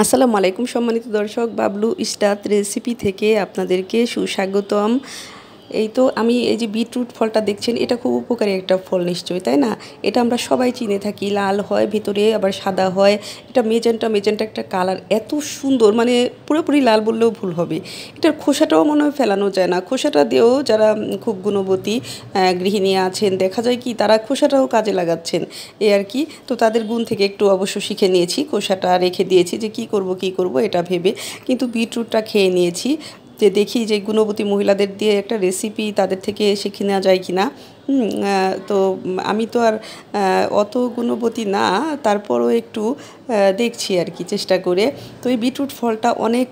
আসসালামু আলাইকুম সম্মানিত দর্শক, বাবলু স্টার রেসিপি থেকে আপনাদেরকে সুস্বাগতম। এই তো আমি এই যে বিটরুট ফলটা দেখছেন, এটা খুব উপকারী একটা ফল নিশ্চয়ই, তাই না? এটা আমরা সবাই চিনে থাকি, লাল হয় ভিতরে আবার সাদা হয়। এটা মেজেন্টা মেজেন্টা একটা কালার, এত সুন্দর, মানে পুরোপুরি লাল বললেও ভুল হবে। এটার খোসাটাও মনে হয় ফেলানো যায় না, খোসাটা দিয়েও যারা খুব গুণবতী গৃহিণী আছেন, দেখা যায় কি তারা খোসাটাও কাজে লাগাচ্ছেন, এই আর কি। তো তাদের গুণ থেকে একটু অবশ্য শিখে নিয়েছি, খোসাটা রেখে দিয়েছি যে কি করব এটা ভেবে, কিন্তু বিটরুটটা খেয়ে নিয়েছি যে দেখি যে গুণবতী মহিলাদের দিয়ে একটা রেসিপি তাদের থেকে শিখে নেওয়া যায় কি না। তো আমি তো আর অত গুণবতী না, তারপরও একটু দেখছি আর কি চেষ্টা করে। তো এই বিটরুট ফলটা অনেক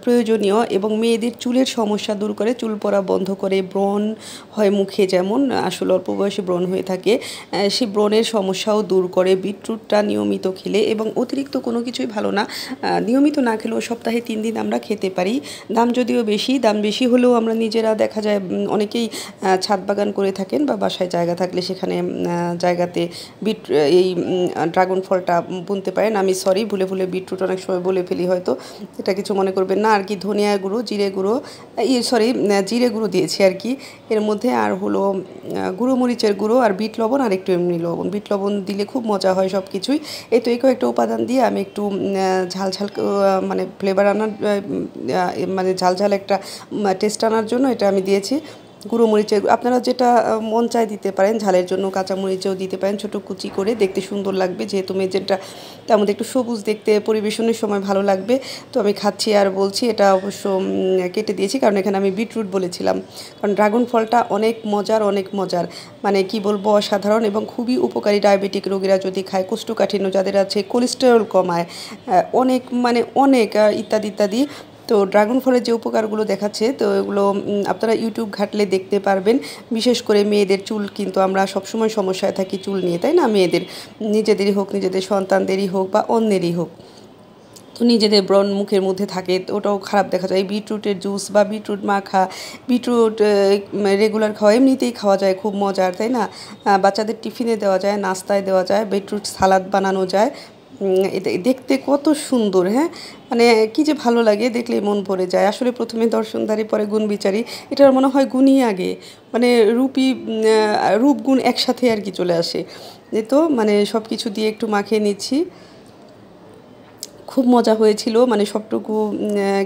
প্রয়োজনীয় এবং মেয়েদের চুলের সমস্যা দূর করে, চুল পড়া বন্ধ করে, ব্রণ হয় মুখে যেমন আসলে অল্প বয়সে ব্রণ হয়ে থাকে, সেই ব্রণের সমস্যাও দূর করে বিটরুটটা নিয়মিত খেলে। এবং অতিরিক্ত কোনো কিছুই ভালো না, নিয়মিত না খেলেও সপ্তাহে 3 দিন আমরা খেতে পারি। দাম যদিও বেশি, দাম বেশি হলেও আমরা নিজেরা দেখা যায় অনেকেই ছাদ বাগান করে থাকেন বা বাসায় জায়গা থাকলে সেখানে জায়গাতে এই ড্রাগন ফলটা বুনতে পারেন। আমি সরি, ভুলে ভুলে বিটরুট অনেক সময় বলে ফেলি, হয়তো এটা কিছু মনে করবেন না আর কি। ধনিয়া গুঁড়ো, জিরে গুঁড়ো, জিরে গুঁড়ো দিয়েছি আর কি এর মধ্যে, আর হলো গুঁড়ো মরিচের গুঁড়ো, আর বিট লবণ, আর একটু এমনি লবণ। বিট লবণ দিলে খুব মজা হয় সব কিছুই। এই তো এই কয়েকটা উপাদান দিয়ে আমি একটু ঝাল ঝাল মানে ফ্লেভার আনার, মানে ঝাল ঝাল একটা টেস্ট আনার জন্য এটা আমি দিয়েছি। গুঁড়ো মরিচের, আপনারা যেটা মন চায় দিতে পারেন, ঝালের জন্য কাঁচা মরিচও দিতে পারেন ছোটো কুচি করে, দেখতে সুন্দর লাগবে যেহেতু মেজেন্টা, তার মধ্যে একটু সবুজ দেখতে, পরিবেশনের সময় ভালো লাগবে। তো আমি খাচ্ছি আর বলছি, এটা অবশ্য কেটে দিয়েছি কারণ এখানে আমি বিটরুট বলেছিলাম। কারণ ড্রাগন ফলটা অনেক মজার, অনেক মজার, মানে কি বলবো, অসাধারণ এবং খুবই উপকারী। ডায়াবেটিক রোগীরা যদি খায়, কোষ্ঠকাঠিন্য যাদের আছে, কোলেস্টেরল কমায়, অনেক মানে অনেক ইত্যাদি ইত্যাদি। তো ড্রাগন ফলের যে উপকারগুলো দেখাচ্ছে, তো এগুলো আপনারা ইউটিউব ঘাটলে দেখতে পারবেন। বিশেষ করে মেয়েদের চুল, কিন্তু আমরা সবসময় সমস্যায় থাকি চুল নিয়ে, তাই না? মেয়েদের, নিজেদেরই হোক, নিজেদের সন্তানদেরই হোক বা অন্যেরই হোক, তো নিজেদের ব্রণ মুখের মধ্যে থাকে, তো ওটাও খারাপ দেখা যায়। বিটরুটের জুস বা বিটরুট মাখা, বিটরুট রেগুলার খাওয়া, এমনিতেই খাওয়া যায়, খুব মজার, তাই না? বাচ্চাদের টিফিনে দেওয়া যায়, নাস্তায় দেওয়া যায়, বিটরুট সালাদ বানানো যায়। এটা দেখতে কত সুন্দর, হ্যাঁ, মানে কি যে ভালো লাগে, দেখলেই মন ভরে যায়। আসলে প্রথমে দর্শনধারী, পরে গুণ বিচারী, এটার মনে হয় গুণই আগে, মানে রূপ গুণ একসাথে আর কি চলে আসে। এ তো মানে সব কিছু দিয়ে একটু মাখিয়ে নিচ্ছি। খুব মজা হয়েছিল, মানে সবটুকু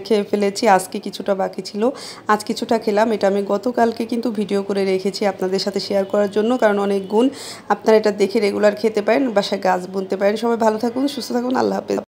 খেয়ে ফেলেছি, আজকে কিছুটা বাকি ছিল, আজ কিছুটা খেলাম। এটা আমি গতকালকে কিন্তু ভিডিও করে রেখেছি আপনাদের সাথে শেয়ার করার জন্য, কারণ অনেক গুণ। আপনারা এটা দেখে রেগুলার খেতে পারেন, বাসায় গাছ বুনতে পারেন। সবাই ভালো থাকুন, সুস্থ থাকুন, আল্লাহ হাফেজ।